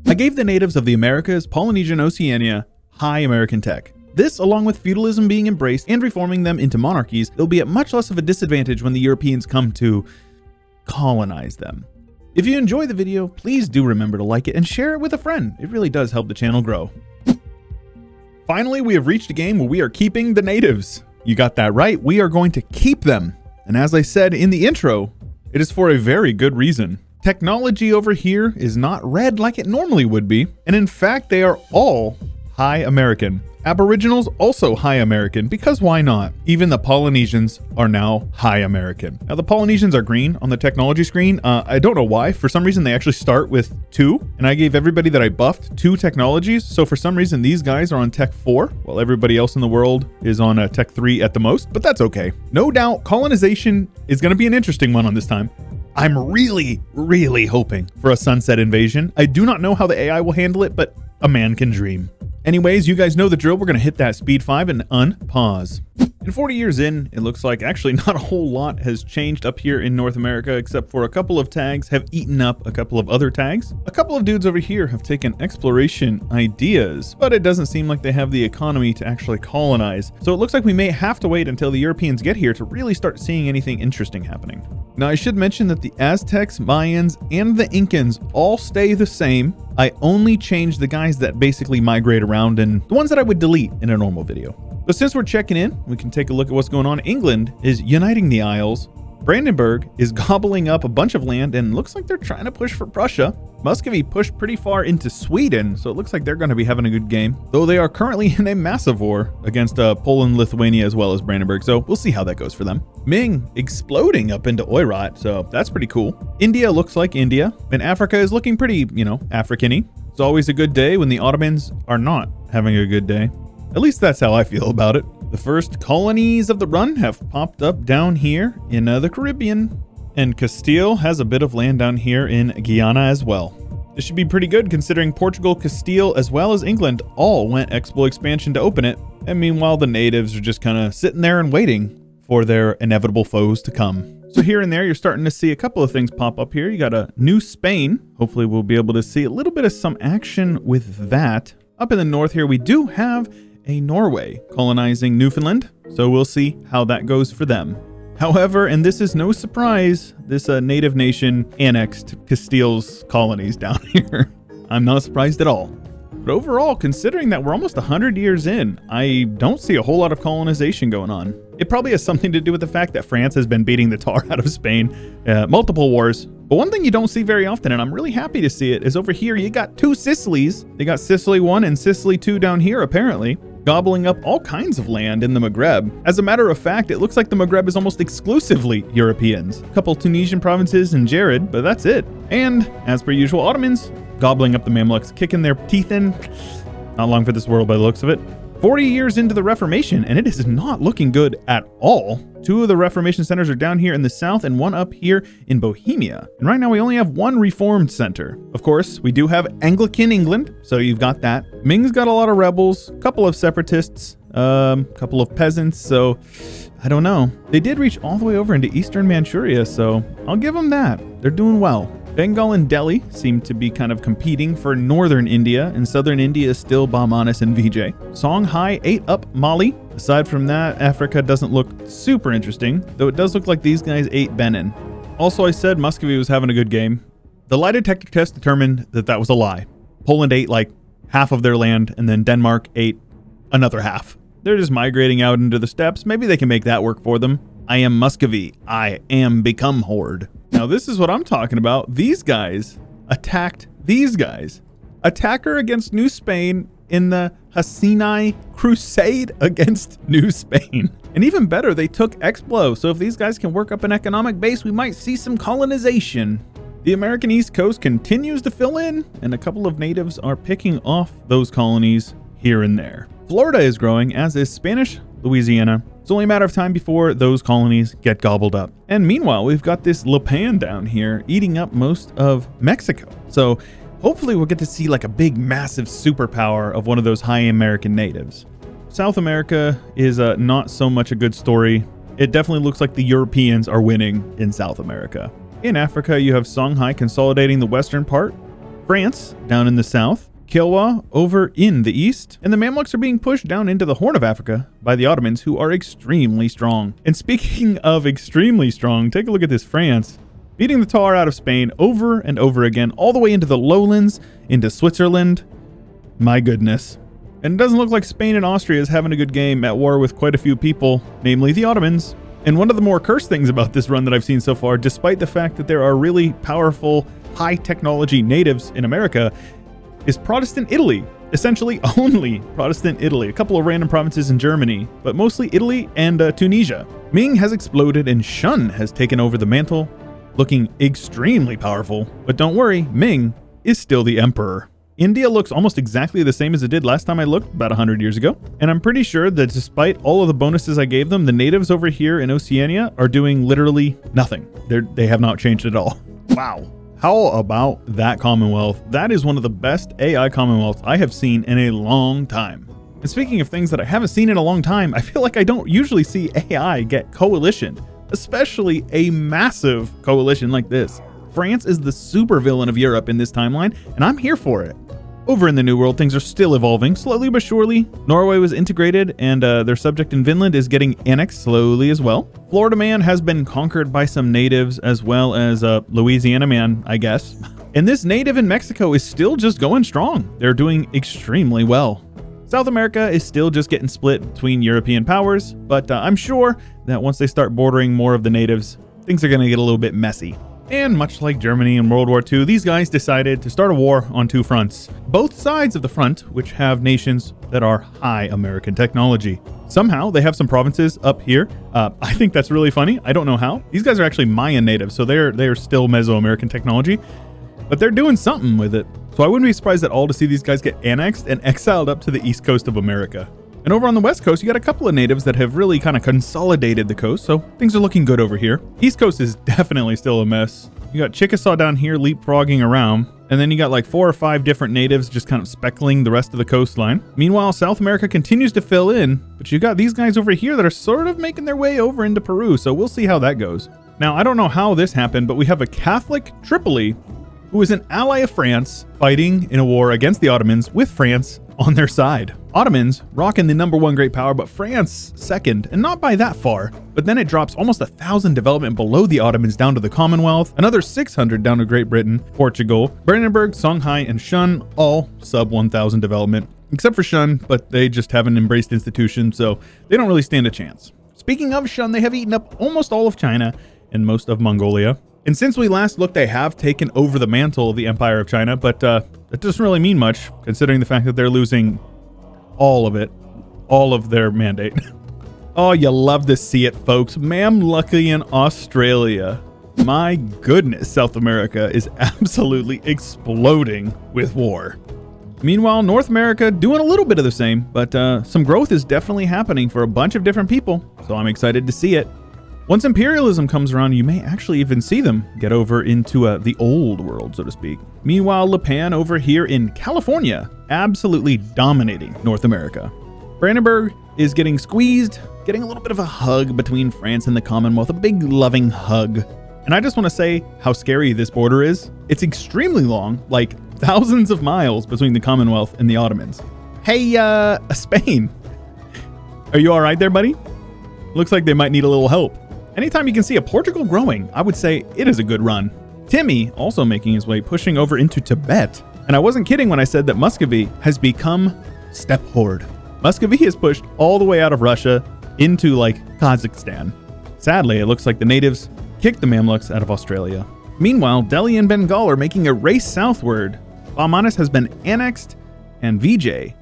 I gave the natives of the Americas, Polynesian, Oceania, high American tech. This, along with feudalism being embraced and reforming them into monarchies, they'll be at much less of a disadvantage when the Europeans come to colonize them. If you enjoy the video, please do remember to like it and share it with a friend. It really does help the channel grow. Finally, we have reached a game where we are keeping the natives. You got that right, we are going to keep them. And as I said in the intro, it is for a very good reason. Technology over here is not red like it normally would be, and in fact, they are all high American. Aboriginals also high American, because why not? Even the Polynesians are now high American. Now the Polynesians are green on the technology screen. I don't know why. For some reason they actually start with 2, and I gave everybody that I buffed 2 technologies. So for some reason these guys are on tech 4, while everybody else in the world is on a tech 3 at the most, but that's okay. No doubt colonization is going to be an interesting one on this time. I'm really hoping for a sunset invasion. I do not know how the AI will handle it, but a man can dream. Anyways, you guys know the drill. We're going to hit that speed 5 and unpause. And 40 years in, it looks like actually not a whole lot has changed up here in North America, except for a couple of tags have eaten up a couple of other tags. A couple of dudes over here have taken exploration ideas, but it doesn't seem like they have the economy to actually colonize. So it looks like we may have to wait until the Europeans get here to really start seeing anything interesting happening. Now I should mention that the Aztecs, Mayans, and the Incans all stay the same. I only change the guys that basically migrate around and the ones that I would delete in a normal video. But since we're checking in, we can take a look at what's going on. England is uniting the Isles. Brandenburg is gobbling up a bunch of land and looks like they're trying to push for Prussia. Muscovy pushed pretty far into Sweden, so it looks like they're going to be having a good game. Though they are currently in a massive war against Poland, Lithuania, as well as Brandenburg, so we'll see how that goes for them. Ming exploding up into Oirat, so that's pretty cool. India looks like India, and Africa is looking pretty, African-y. It's always a good day when the Ottomans are not having a good day. At least that's how I feel about it. The first colonies of the run have popped up down here in the Caribbean, and Castile has a bit of land down here in Guyana as well. This should be pretty good considering Portugal, Castile, as well as England all went Expo expansion to open it, and meanwhile the natives are just kind of sitting there and waiting for their inevitable foes to come. So here and there you're starting to see a couple of things pop up here. You got a new Spain. Hopefully we'll be able to see a little bit of some action with that. Up in the north here we do have a Norway colonizing Newfoundland, so we'll see how that goes for them. However, and this is no surprise, this native nation annexed Castile's colonies down here. I'm not surprised at all. But overall, considering that we're almost 100 years in, I don't see a whole lot of colonization going on. It probably has something to do with the fact that France has been beating the tar out of Spain, multiple wars. But one thing you don't see very often, and I'm really happy to see it, is over here you got 2 Sicilies. They got Sicily 1 and Sicily 2 down here, apparently, gobbling up all kinds of land in the Maghreb. As a matter of fact, it looks like the Maghreb is almost exclusively Europeans. A couple Tunisian provinces and Jared, but that's it. And, as per usual, Ottomans gobbling up the Mamluks, kicking their teeth in. Not long for this world by the looks of it. 40 years into the Reformation, and it is not looking good at all. 2 of the Reformation centers are down here in the south and 1 up here in Bohemia. And right now we only have 1 Reformed center. Of course, we do have Anglican England, so you've got that. Ming's got a lot of rebels, a couple of separatists, a couple of peasants, so I don't know. They did reach all the way over into eastern Manchuria, so I'll give them that. They're doing well. Bengal and Delhi seem to be kind of competing for northern India, and southern India is still Bahmanis and Vijay. Songhai ate up Mali. Aside from that, Africa doesn't look super interesting, though it does look like these guys ate Benin. Also, I said Muscovy was having a good game. The lie detector test determined that that was a lie. Poland ate like half of their land, and then Denmark ate another half. They're just migrating out into the steppes. Maybe they can make that work for them. I am Muscovy. I am become horde. Now this is what I'm talking about. These guys attacked these guys. Attacker against New Spain in the Hasinai Crusade against New Spain. And even better, they took Explo. So if these guys can work up an economic base, we might see some colonization. The American East Coast continues to fill in, and a couple of natives are picking off those colonies here and there. Florida is growing, as is Spanish Louisiana. It's only a matter of time before those colonies get gobbled up. And meanwhile, we've got this Lipan down here eating up most of Mexico. So hopefully we'll get to see like a big, massive superpower of one of those high American natives. South America is not so much a good story. It definitely looks like the Europeans are winning in South America. In Africa, you have Songhai consolidating the western part, France down in the south, Kilwa over in the east, and the Mamluks are being pushed down into the Horn of Africa by the Ottomans, who are extremely strong. And speaking of extremely strong, take a look at this France, beating the tar out of Spain over and over again, all the way into the lowlands, into Switzerland. My goodness. And it doesn't look like Spain and Austria is having a good game, at war with quite a few people, namely the Ottomans. And one of the more cursed things about this run that I've seen so far, despite the fact that there are really powerful, high technology natives in America, is Protestant Italy. Essentially only Protestant Italy. A couple of random provinces in Germany, but mostly Italy and Tunisia. Ming has exploded and Shun has taken over the mantle, looking extremely powerful. But don't worry, Ming is still the emperor. India looks almost exactly the same as it did last time I looked, about 100 years ago. And I'm pretty sure that despite all of the bonuses I gave them, the natives over here in Oceania are doing literally nothing. They have not changed at all. Wow. How about that Commonwealth? That is one of the best AI Commonwealths I have seen in a long time. And speaking of things that I haven't seen in a long time, I feel like I don't usually see AI get coalition, especially a massive coalition like this. France is the supervillain of Europe in this timeline, and I'm here for it. Over in the New World, things are still evolving, slowly but surely. Norway was integrated, and their subject in Finland is getting annexed slowly as well. Florida Man has been conquered by some natives, as well as Louisiana Man, I guess. And this native in Mexico is still just going strong. They're doing extremely well. South America is still just getting split between European powers, but I'm sure that once they start bordering more of the natives, things are going to get a little bit messy. And much like Germany in World War II, these guys decided to start a war on two fronts. Both sides of the front, which have nations that are high American technology. Somehow, they have some provinces up here. I think that's really funny. I don't know how. These guys are actually Mayan natives, so they're still Mesoamerican technology. But they're doing something with it. So I wouldn't be surprised at all to see these guys get annexed and exiled up to the east coast of America. And over on the west coast, you got a couple of natives that have really kind of consolidated the coast, so things are looking good over here. East coast is definitely still a mess. You got Chickasaw down here leapfrogging around, and then you got like 4 or 5 different natives just kind of speckling the rest of the coastline. Meanwhile, South America continues to fill in, but you got these guys over here that are sort of making their way over into Peru, so we'll see how that goes. Now, I don't know how this happened, but we have a Catholic Tripoli who is an ally of France fighting in a war against the Ottomans with France on their side. Ottomans rocking the #1 great power, but France second, and not by that far. But then it drops almost 1,000 development below the Ottomans down to the Commonwealth, another 600 down to Great Britain, Portugal, Brandenburg, Songhai, and Shun, all sub 1,000 development, except for Shun, but they just haven't embraced institution, so they don't really stand a chance. Speaking of Shun, they have eaten up almost all of China and most of Mongolia. And since we last looked, they have taken over the mantle of the Empire of China, but that doesn't really mean much, considering the fact that they're losing all of it, all of their mandate. Oh, you love to see it, folks. Mamlukian Australia. My goodness, South America is absolutely exploding with war. Meanwhile, North America doing a little bit of the same, but some growth is definitely happening for a bunch of different people, so I'm excited to see it. Once imperialism comes around, you may actually even see them get over into the old world, so to speak. Meanwhile, Japan over here in California, absolutely dominating North America. Brandenburg is getting squeezed, getting a little bit of a hug between France and the Commonwealth, a big loving hug. And I just want to say how scary this border is. It's extremely long, like thousands of miles between the Commonwealth and the Ottomans. Hey, Spain. Are you all right there, buddy? Looks like they might need a little help. Anytime you can see a Portugal growing, I would say it is a good run. Timmy also making his way, pushing over into Tibet. And I wasn't kidding when I said that Muscovy has become step horde. Muscovy is pushed all the way out of Russia into like Kazakhstan. Sadly, it looks like the natives kicked the Mamluks out of Australia. Meanwhile, Delhi and Bengal are making a race southward. Bamanas has been annexed, and VJ,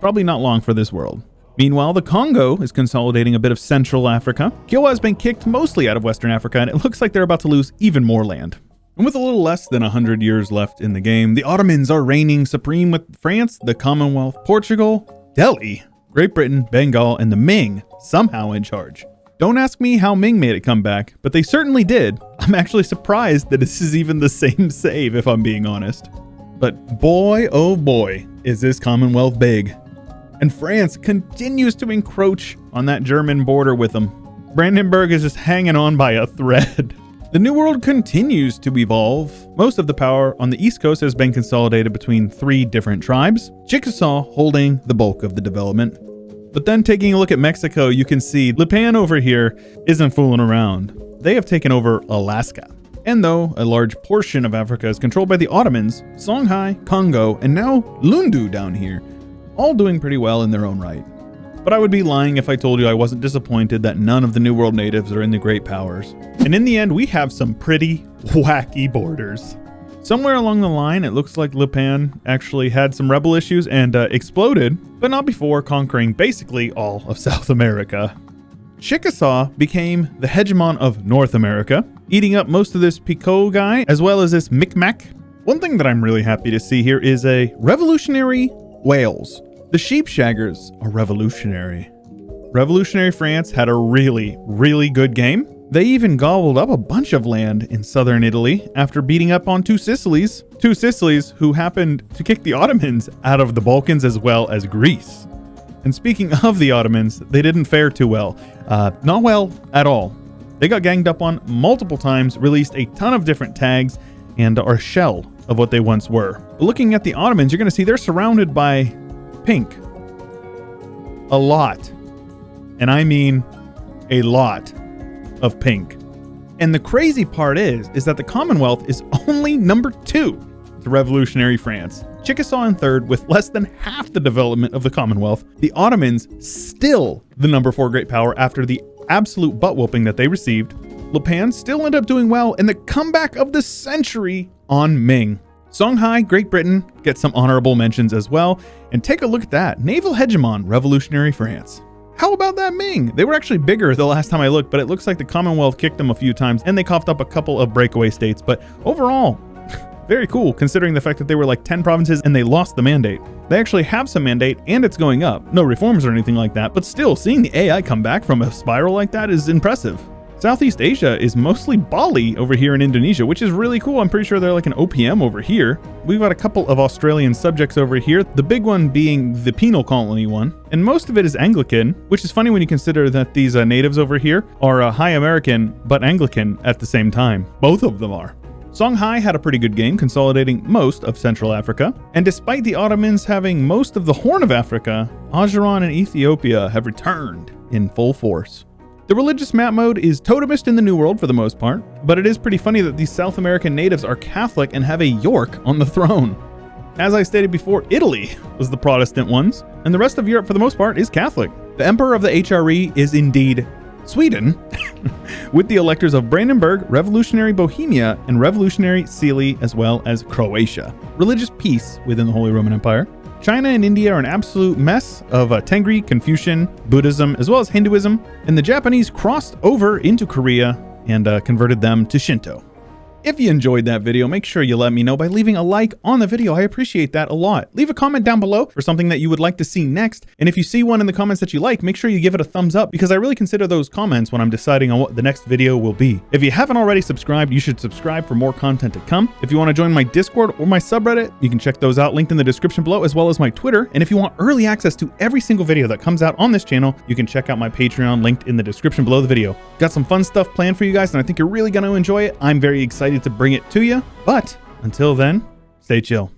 probably not long for this world. Meanwhile, the Congo is consolidating a bit of Central Africa. Kilwa has been kicked mostly out of Western Africa, and it looks like they're about to lose even more land. And with a little less than 100 years left in the game, the Ottomans are reigning supreme with France, the Commonwealth, Portugal, Delhi, Great Britain, Bengal, and the Ming somehow in charge. Don't ask me how Ming made it come back, but they certainly did. I'm actually surprised that this is even the same save, if I'm being honest. But boy, oh boy, is this Commonwealth big. And France continues to encroach on that German border with them. Brandenburg is just hanging on by a thread. The New World continues to evolve. Most of the power on the East Coast has been consolidated between 3 different tribes, Chickasaw holding the bulk of the development. But then taking a look at Mexico, you can see Lipan over here isn't fooling around. They have taken over Alaska. And though a large portion of Africa is controlled by the Ottomans, Songhai, Congo, and now Lundu down here, all doing pretty well in their own right. But I would be lying if I told you I wasn't disappointed that none of the New World natives are in the Great Powers. And in the end, we have some pretty wacky borders. Somewhere along the line, it looks like Lipan actually had some rebel issues and exploded, but not before conquering basically all of South America. Chickasaw became the hegemon of North America, eating up most of this Picot guy, as well as this Micmac. One thing that I'm really happy to see here is a revolutionary Wales. The sheepshaggers are revolutionary. Revolutionary France had a really, really good game. They even gobbled up a bunch of land in southern Italy after beating up on two Sicilies who happened to kick the Ottomans out of the Balkans as well as Greece. And speaking of the Ottomans, they didn't fare too well. Not well at all. They got ganged up on multiple times, released a ton of different tags, and are a shell of what they once were. But looking at the Ottomans, you're going to see they're surrounded by pink. A lot. And I mean a lot of pink. And the crazy part is that the Commonwealth is only number 2 to revolutionary France. Chickasaw in 3rd with less than half the development of the Commonwealth. The Ottomans still the number 4 great power after the absolute butt whooping that they received. Lipan still ended up doing well in the comeback of the century on Ming. Songhai, Great Britain, gets some honorable mentions as well. And take a look at that. Naval hegemon, revolutionary France. How about that Ming? They were actually bigger the last time I looked, but it looks like the Commonwealth kicked them a few times and they coughed up a couple of breakaway states. But overall, very cool considering the fact that they were like 10 provinces and they lost the mandate. They actually have some mandate and it's going up. No reforms or anything like that, but still seeing the AI come back from a spiral like that is impressive. Southeast Asia is mostly Bali over here in Indonesia, which is really cool. I'm pretty sure they're like an OPM over here. We've got a couple of Australian subjects over here, the big one being the penal colony one, and most of it is Anglican, which is funny when you consider that these natives over here are High American but Anglican at the same time. Both of them are. Songhai had a pretty good game, consolidating most of Central Africa, and despite the Ottomans having most of the Horn of Africa, Ajuran and Ethiopia have returned in full force. The religious map mode is totemist in the New World for the most part, but it is pretty funny that these South American natives are Catholic and have a York on the throne. As I stated before, Italy was the Protestant ones, and the rest of Europe for the most part is Catholic. The Emperor of the HRE is indeed Sweden, with the electors of Brandenburg, Revolutionary Bohemia, and Revolutionary Sealy, as well as Croatia. Religious peace within the Holy Roman Empire. China and India are an absolute mess of Tengri, Confucian, Buddhism, as well as Hinduism, and the Japanese crossed over into Korea and converted them to Shinto. If you enjoyed that video, make sure you let me know by leaving a like on the video. I appreciate that a lot. Leave a comment down below for something that you would like to see next. And if you see one in the comments that you like, make sure you give it a thumbs up because I really consider those comments when I'm deciding on what the next video will be. If you haven't already subscribed, you should subscribe for more content to come. If you want to join my Discord or my subreddit, you can check those out linked in the description below, as well as my Twitter. And if you want early access to every single video that comes out on this channel, you can check out my Patreon linked in the description below the video. Got some fun stuff planned for you guys, and I think you're really going to enjoy it. I'm very excited to bring it to you. But until then, stay chill.